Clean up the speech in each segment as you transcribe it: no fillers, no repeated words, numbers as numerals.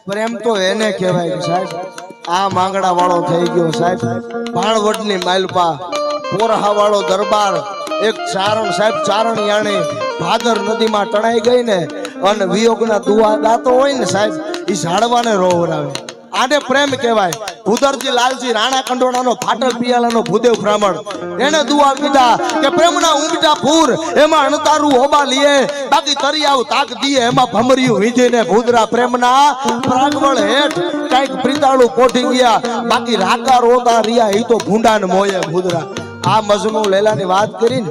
પ્રેમ તો એને કહેવાય કે સાહેબ આ માંગડા વાળો થઈ ગયો સાહેબ, ભાણવડની માલપા પોરહા વાળો દરબાર, એક ચારણ સાહેબ ચારણ યાણી ભાદર નદીમાં ટણાઈ ગઈ ને અને વિયોગના દુઆ ગાતો હોય ને સાહેબ, એ ઝાડવાને રોવરાવે. આને પ્રેમ કહેવાય. ભૂદરજી લાલજી રાણા કંડોળાનો ફાટલ પિયાલાનો ભૂદેવ બ્રાહ્મણ એને દુઆ કીધા કે પ્રેમના ઉમટા ફૂર એમાં અણતારું ઓબા લીએ, બાકી તરિયાવ તાક દીએ એમાં ભમરિયું વીંધીને ભૂદરા પ્રેમના પ્રાગવળ હેઠ કઈક પ્રીતાળું પોઠી ગયા, બાકી રાકા રોતા રિયા ઈ તો ભૂંડાને મોયે ભૂદરા. આ મજનુ લેલાની વાત કરીને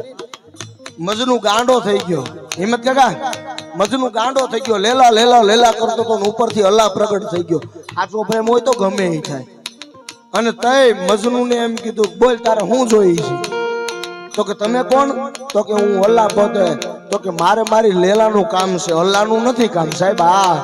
મજનુ ગાંડો થઈ ગયો. હિંમત કાકા મજનુ ગાંડો થઈ ગયો, લેલા લેલા લેલા કરતો તો ઉપરથી અલ્લાહ પ્રગટ થઈ ગયો. સાચો પ્રેમ હોય તો ગમે એ થાય. અને તય મજનુ ને એમ કીધું બોલ તારે હું જોઈ છે? તો કે તમે કોણ? તો કે હું અલ્લાહ પોતે. તો કે મારે મારી લેલાનું કામ છે, અલ્લાહનું નથી કામ સાહેબ. હા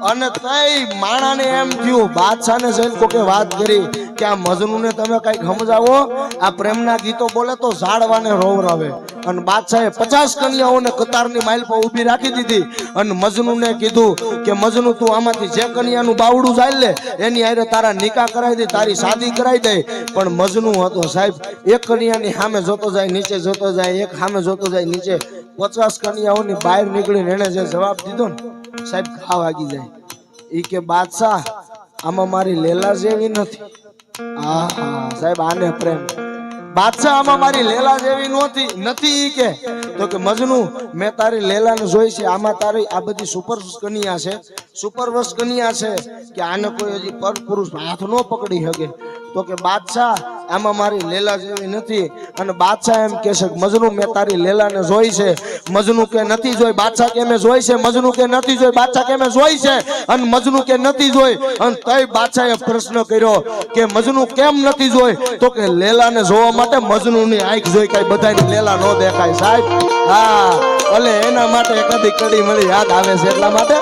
અને તય માણાને એમ થયું, બાદશાહને જઈને કોકે વાત કરી કે આ મજનુને તમે કઈક સમજાવો, આ પ્રેમના ગીતો બોલે તો ઝાડવાને રોવરાવે. અને બાદશાહે 50 કન્યાઓને કતારની માઇલ પર ઊભી રાખી દીધી અને મજનુને કીધું કે મજનુ તું આમાંથી જે કન્યાનું બાવડું જાય લે એની હારે તારા નિકાહ કરાવી દે, તારી શાદી કરાવી દે. પણ મજનુ હતો સાહેબ, એક કન્યાની સામે જોતો જાય, નીચે જોતો જાય, એક સામે જોતો જાય, નીચે. 50 કન્યાઓની બહાર નીકળીને એને જે જવાબ દીધો ને સાહેબ, ઘા વાગી જાય. ઈ કે બાદશાહ આમાં મારી લેલા જેવી નથી. હા સાહેબ આને પ્રેમ. બાદશાહ આમાં મારી લેલા જેવી નથી ઈ કે. તો કે મજનુ મેં તારી લેલાને જોઈ છે, આમાં તારી આ બધી સુપર કન્યા છે, સુપરવશ કન્યા છે કે આને કોઈ હજી પર પુરુષ હાથ ન પકડી શકે. તો કે બાદશાહ આમાં મારી લેલા જેવી નથી. અને બાદશાહ એમ કે છે મજનુ મેં તારી લેલાને જોઈ છે. મજનુ કે નથી જોઈ. બાદશાહ કે મેં જોઈ છે. મજનુ કે નથી જોઈ. બાદશાહ કે મેં જોઈ છે. અને મજનુ કે નથી જોઈ. અને તઈ બાદશાહે પ્રશ્ન કર્યો કે મજનુ કેમ નથી જોઈ? તો કે લેલાને જોવા માટે મજનુની આંખ જોઈ, કઈ બધાની લેલા ન દેખાય સાહેબ. હા ભલે એના માટે કદી કડી મળી યાદ આવે છે એટલા માટે.